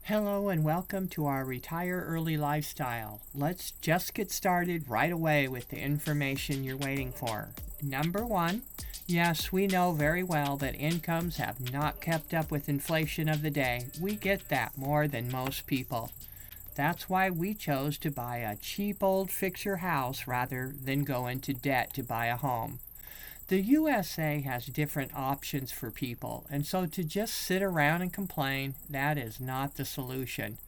Hello and welcome to our Retire Early lifestyle. Let's just get started right away with the information you're waiting for. Number one, yes, we know very well that incomes have not kept up with inflation of the day. We get that more than most people. That's why we chose to buy a cheap old fixer house rather than go into debt to buy a home. The USA has different options for people, and so to just sit around and complain, that is not the solution.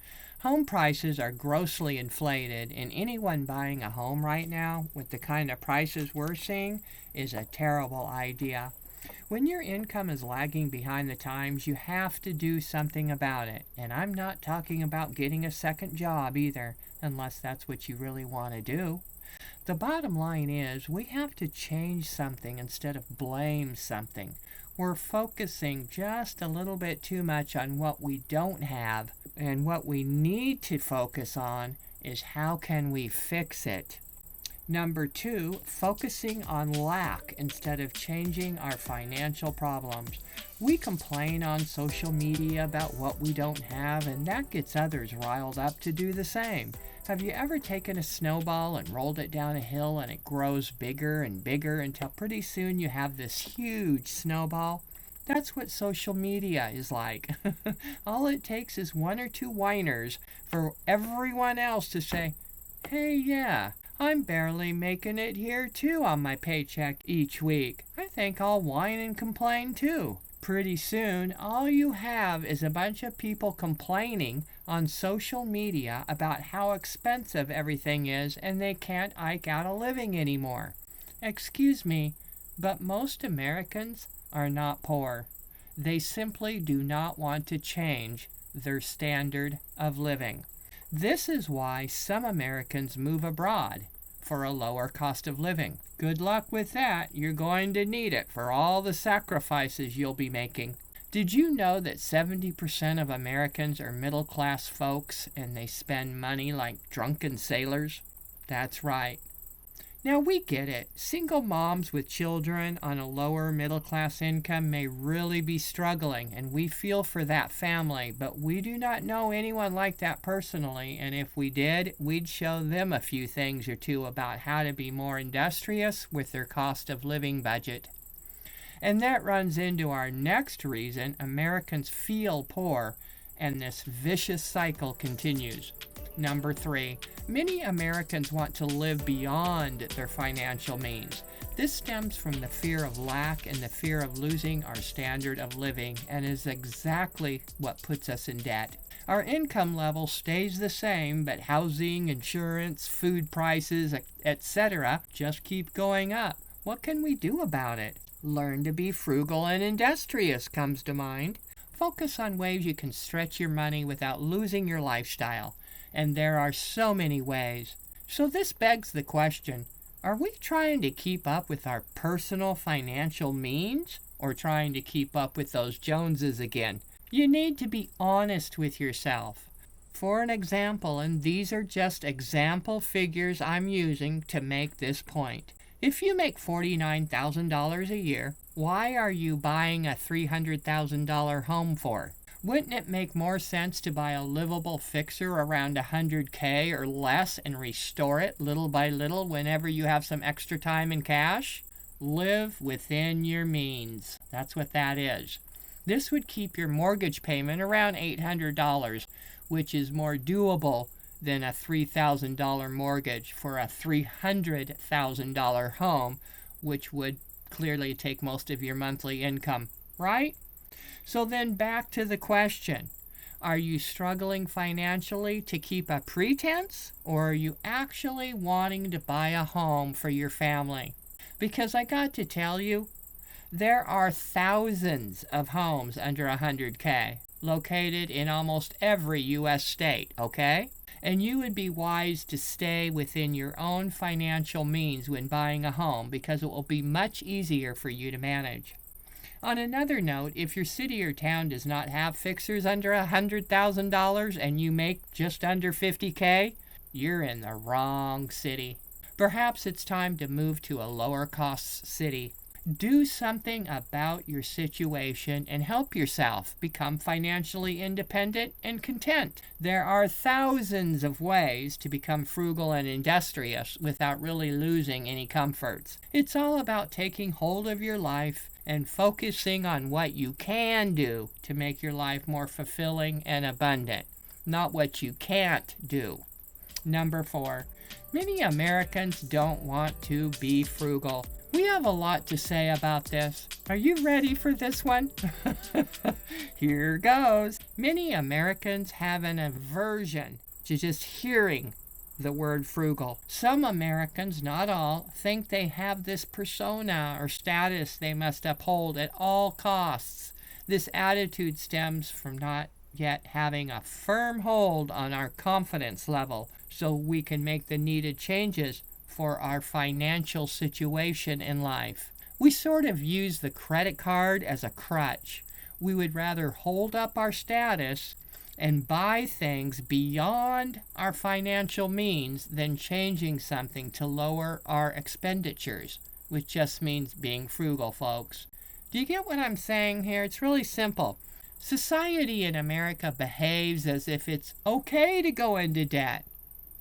Home prices are grossly inflated, and anyone buying a home right now with the kind of prices we're seeing is a terrible idea. When your income is lagging behind the times, you have to do something about it. And I'm not talking about getting a second job either, unless that's what you really want to do. The bottom line is we have to change something instead of blame something. We're focusing just a little bit too much on what we don't have, and what we need to focus on is how can we fix it. Number two, focusing on lack instead of changing our financial problems. We complain on social media about what we don't have, and that gets others riled up to do the same. Have you ever taken a snowball and rolled it down a hill and it grows bigger and bigger until pretty soon you have this huge snowball? That's what social media is like. All it takes is one or two whiners for everyone else to say, hey, yeah, I'm barely making it here too on my paycheck each week. I think I'll whine and complain too. Pretty soon, all you have is a bunch of people complaining on social media about how expensive everything is and they can't eke out a living anymore. Excuse me, but most Americans are not poor. They simply do not want to change their standard of living. This is why some Americans move abroad for a lower cost of living. Good luck with that. You're going to need it for all the sacrifices you'll be making. Did you know that 70% of Americans are middle-class folks and they spend money like drunken sailors? That's right. Now we get it. Single moms with children on a lower middle-class income may really be struggling, and we feel for that family, but we do not know anyone like that personally, and if we did, we'd show them a few things or two about how to be more industrious with their cost of living budget. And that runs into our next reason Americans feel poor, and this vicious cycle continues. Number three, many Americans want to live beyond their financial means. This stems from the fear of lack and the fear of losing our standard of living, and is exactly what puts us in debt. Our income level stays the same, but housing, insurance, food prices, etc. just keep going up. What can we do about it? Learn to be frugal and industrious comes to mind. Focus on ways you can stretch your money without losing your lifestyle. And there are so many ways. So this begs the question, are we trying to keep up with our personal financial means or trying to keep up with those Joneses again? You need to be honest with yourself. For an example, and these are just example figures I'm using to make this point. If you make $49,000 a year, why are you buying a $300,000 home for? Wouldn't it make more sense to buy a livable fixer around $100K or less and restore it little by little whenever you have some extra time and cash? Live within your means. That's what that is. This would keep your mortgage payment around $800, which is more doable than a $3,000 mortgage for a $300,000 home, which would clearly take most of your monthly income, right? So then back to the question, are you struggling financially to keep a pretense, or are you actually wanting to buy a home for your family? Because I got to tell you, there are thousands of homes under $100K located in almost every U.S. state, okay? And you would be wise to stay within your own financial means when buying a home because it will be much easier for you to manage. On another note, if your city or town does not have fixers under $100,000 and you make just under $50K, you're in the wrong city. Perhaps it's time to move to a lower cost city. Do something about your situation and help yourself become financially independent and content. There are thousands of ways to become frugal and industrious without really losing any comforts. It's all about taking hold of your life and focusing on what you can do to make your life more fulfilling and abundant, not what you can't do. Number 4, many Americans don't want to be frugal. We have a lot to say about this. Are you ready for this one? Here goes. Many Americans have an aversion to just hearing the word frugal. Some Americans, not all, think they have this persona or status they must uphold at all costs. This attitude stems from not yet having a firm hold on our confidence level so we can make the needed changes for our financial situation in life. We sort of use the credit card as a crutch. We would rather hold up our status and buy things beyond our financial means than changing something to lower our expenditures, which just means being frugal, folks. Do you get what I'm saying here? It's really simple. Society in America behaves as if it's okay to go into debt.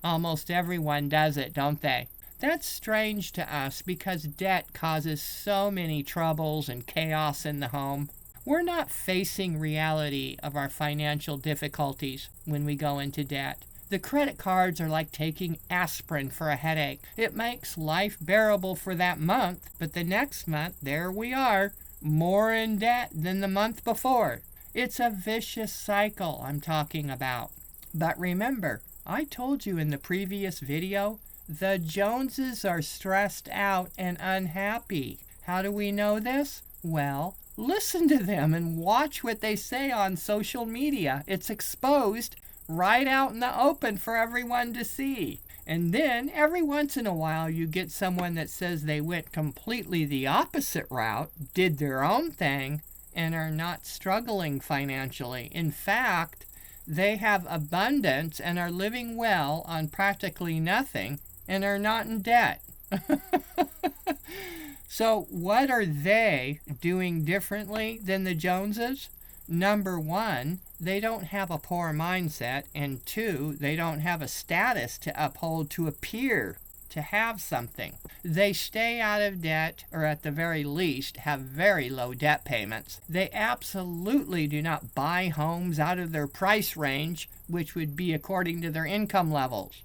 Almost everyone does it, don't they? That's strange to us because debt causes so many troubles and chaos in the home. We're not facing reality of our financial difficulties when we go into debt. The credit cards are like taking aspirin for a headache. It makes life bearable for that month, but the next month, there we are, more in debt than the month before. It's a vicious cycle I'm talking about. But remember, I told you in the previous video, the Joneses are stressed out and unhappy. How do we know this? Well, listen to them and watch what they say on social media. It's exposed right out in the open for everyone to see. And then every once in a while you get someone that says they went completely the opposite route, did their own thing, and are not struggling financially. In fact, they have abundance and are living well on practically nothing and are not in debt. So what are they doing differently than the Joneses? Number 1, they don't have a poor mindset, and 2, they don't have a status to uphold to appear to have something. They stay out of debt, or at the very least have very low debt payments. They absolutely do not buy homes out of their price range, which would be according to their income levels.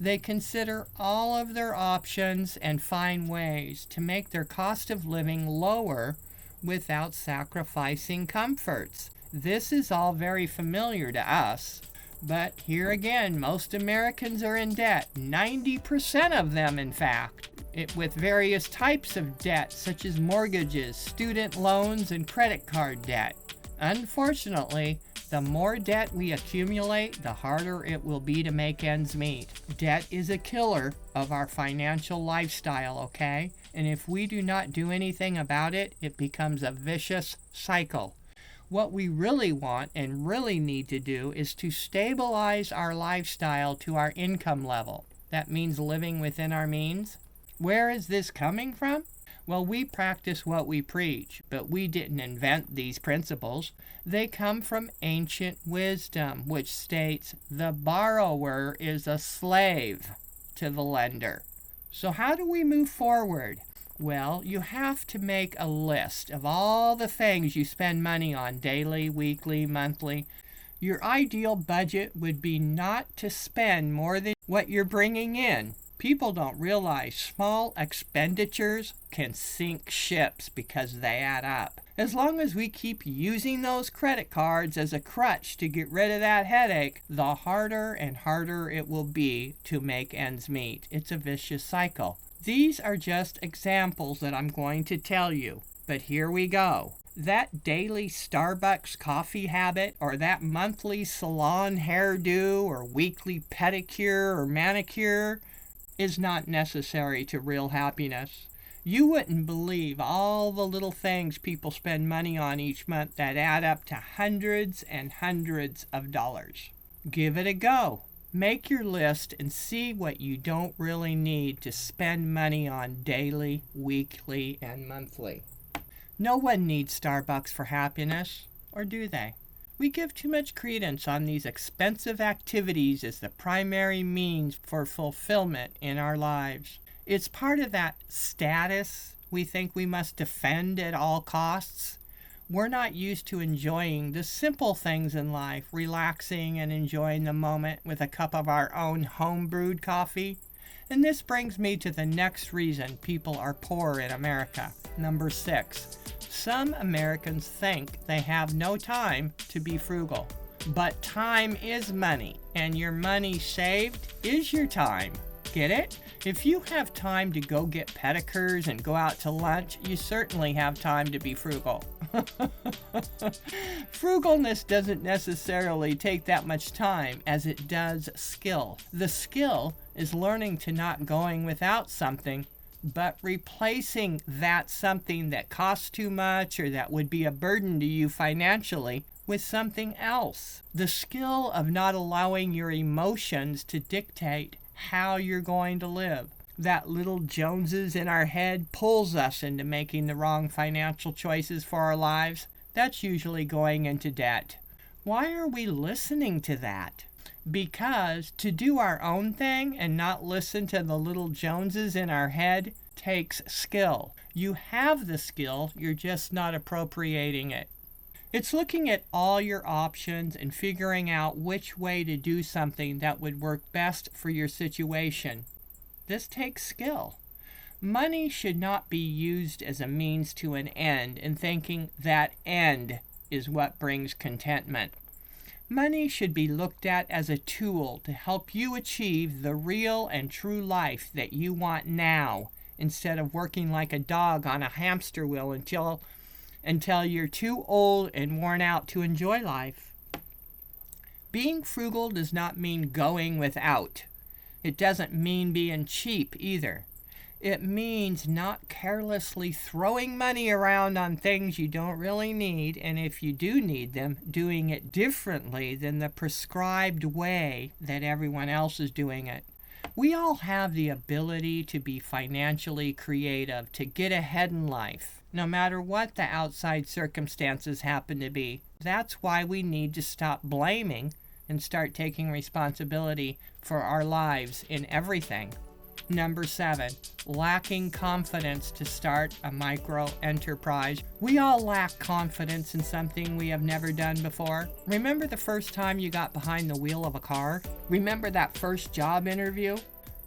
They consider all of their options and find ways to make their cost of living lower without sacrificing comforts. This is all very familiar to us, but here again, most Americans are in debt, 90% of them in fact, with various types of debt such as mortgages, student loans, and credit card debt. Unfortunately, the more debt we accumulate, the harder it will be to make ends meet. Debt is a killer of our financial lifestyle, okay? And if we do not do anything about it, it becomes a vicious cycle. What we really want and really need to do is to stabilize our lifestyle to our income level. That means living within our means. Where is this coming from? Well, we practice what we preach, but we didn't invent these principles. They come from ancient wisdom, which states the borrower is a slave to the lender. So how do we move forward? Well, you have to make a list of all the things you spend money on daily, weekly, monthly. Your ideal budget would be not to spend more than what you're bringing in. People don't realize small expenditures can sink ships because they add up. As long as we keep using those credit cards as a crutch to get rid of that headache, the harder and harder it will be to make ends meet. It's a vicious cycle. These are just examples that I'm going to tell you, but here we go. That daily Starbucks coffee habit, or that monthly salon hairdo, or weekly pedicure or manicure, is not necessary to real happiness. You wouldn't believe all the little things people spend money on each month that add up to hundreds and hundreds of dollars. Give it a go. Make your list and see what you don't really need to spend money on daily, weekly, and monthly. No one needs Starbucks for happiness, or do they? We give too much credence on these expensive activities as the primary means for fulfillment in our lives. It's part of that status we think we must defend at all costs. We're not used to enjoying the simple things in life, relaxing and enjoying the moment with a cup of our own home-brewed coffee. And this brings me to the next reason people are poor in America. Number 6. Some Americans think they have no time to be frugal. But time is money, and your money saved is your time. Get it? If you have time to go get pedicures and go out to lunch, you certainly have time to be frugal. Frugalness doesn't necessarily take that much time as it does skill. The skill is learning to not going without something, but replacing that something that costs too much or that would be a burden to you financially with something else. The skill of not allowing your emotions to dictate how you're going to live. That little Joneses in our head pulls us into making the wrong financial choices for our lives. That's usually going into debt. Why are we listening to that? Because to do our own thing and not listen to the little Joneses in our head takes skill. You have the skill, you're just not appropriating it. It's looking at all your options and figuring out which way to do something that would work best for your situation. This takes skill. Money should not be used as a means to an end and thinking that end is what brings contentment. Money should be looked at as a tool to help you achieve the real and true life that you want now, instead of working like a dog on a hamster wheel until you're too old and worn out to enjoy life. Being frugal does not mean going without. It doesn't mean being cheap either. It means not carelessly throwing money around on things you don't really need, and if you do need them, doing it differently than the prescribed way that everyone else is doing it. We all have the ability to be financially creative, to get ahead in life, no matter what the outside circumstances happen to be. That's why we need to stop blaming and start taking responsibility for our lives in everything. Number 7, lacking confidence to start a microenterprise. We all lack confidence in something we have never done before. Remember the first time you got behind the wheel of a car? Remember that first job interview?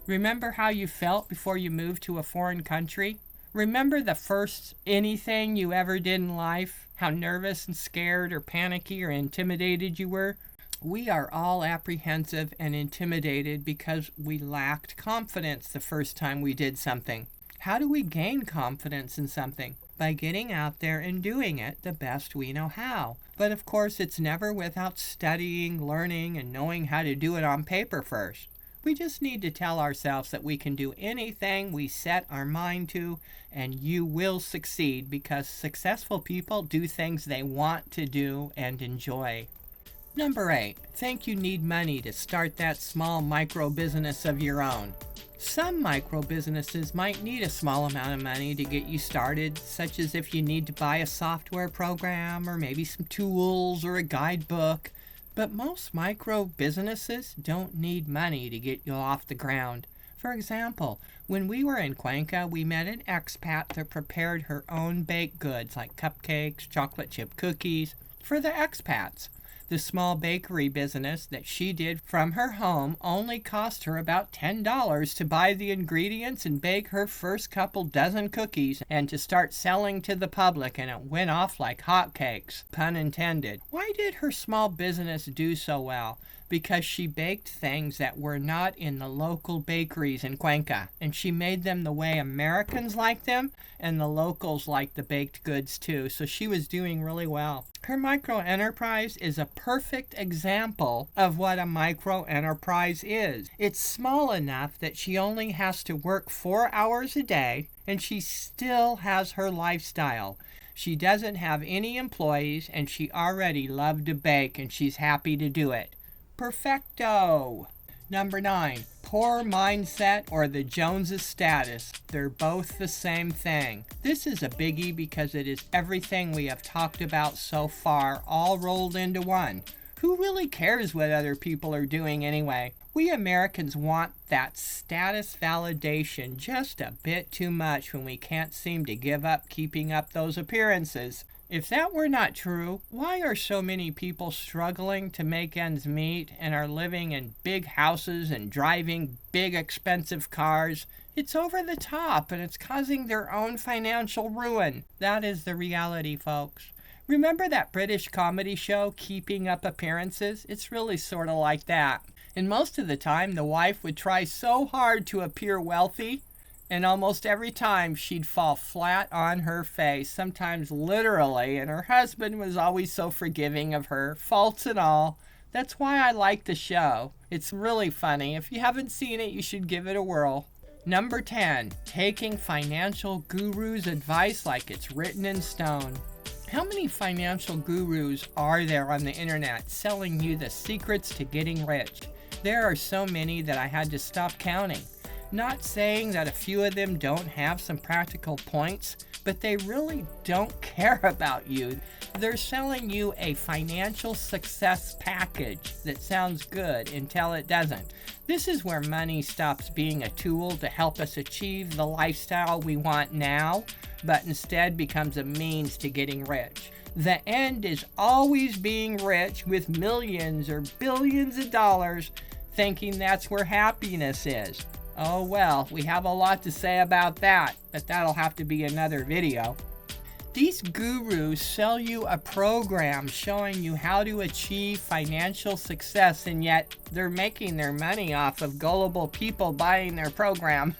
Remember how you felt before you moved to a foreign country? Remember the first anything you ever did in life? How nervous and scared or panicky or intimidated you were? We are all apprehensive and intimidated because we lacked confidence the first time we did something. How do we gain confidence in something? By getting out there and doing it the best we know how. But of course, it's never without studying, learning, and knowing how to do it on paper first. We just need to tell ourselves that we can do anything we set our mind to, and you will succeed because successful people do things they want to do and enjoy. Number 8, think you need money to start that small micro business of your own. Some micro businesses might need a small amount of money to get you started, such as if you need to buy a software program or maybe some tools or a guidebook. But most micro businesses don't need money to get you off the ground. For example, when we were in Cuenca, we met an expat that prepared her own baked goods like cupcakes, chocolate chip cookies for the expats. The small bakery business that she did from her home only cost her about $10 to buy the ingredients and bake her first couple dozen cookies and to start selling to the public, and it went off like hotcakes, pun intended. Why did her small business do so well? Because she baked things that were not in the local bakeries in Cuenca, and she made them the way Americans like them, and the locals like the baked goods too, so she was doing really well. Her microenterprise is a perfect example of what a microenterprise is. It's small enough that she only has to work 4 hours a day, and she still has her lifestyle. She doesn't have any employees, and she already loved to bake, and she's happy to do it. Perfecto! Number 9, poor mindset or the Joneses status. They're both the same thing. This is a biggie because it is everything we have talked about so far all rolled into one. Who really cares what other people are doing anyway? We Americans want that status validation just a bit too much when we can't seem to give up keeping up those appearances. If that were not true, why are so many people struggling to make ends meet and are living in big houses and driving big expensive cars? It's over the top and it's causing their own financial ruin. That is the reality, folks. Remember that British comedy show, Keeping Up Appearances? It's really sort of like that. And most of the time, the wife would try so hard to appear wealthy, and almost every time she'd fall flat on her face, sometimes literally, and her husband was always so forgiving of her, faults and all. That's why I like the show. It's really funny. If you haven't seen it, you should give it a whirl. Number 10, taking financial gurus' advice like it's written in stone. How many financial gurus are there on the internet selling you the secrets to getting rich? There are so many that I had to stop counting. Not saying that a few of them don't have some practical points, but they really don't care about you. They're selling you a financial success package that sounds good until it doesn't. This is where money stops being a tool to help us achieve the lifestyle we want now, but instead becomes a means to getting rich. The end is always being rich with millions or billions of dollars, thinking that's where happiness is. Oh well, we have a lot to say about that, but that'll have to be another video. These gurus sell you a program showing you how to achieve financial success, and yet they're making their money off of gullible people buying their program.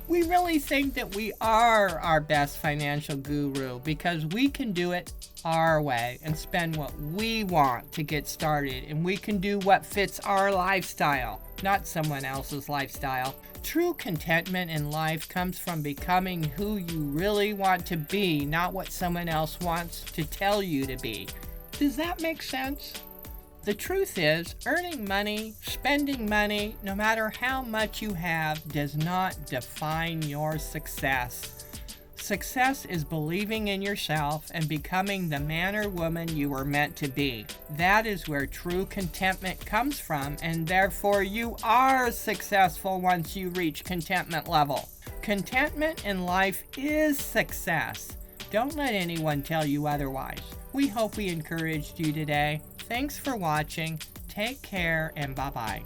We really think that we are our best financial guru because we can do it our way and spend what we want to get started, and we can do what fits our lifestyle, not someone else's lifestyle. True contentment in life comes from becoming who you really want to be, not what someone else wants to tell you to be. Does that make sense? The truth is, earning money, spending money, no matter how much you have, does not define your success. Success is believing in yourself and becoming the man or woman you were meant to be. That is where true contentment comes from, and therefore you are successful once you reach contentment level. Contentment in life is success. Don't let anyone tell you otherwise. We hope we encouraged you today. Thanks for watching. Take care and bye-bye.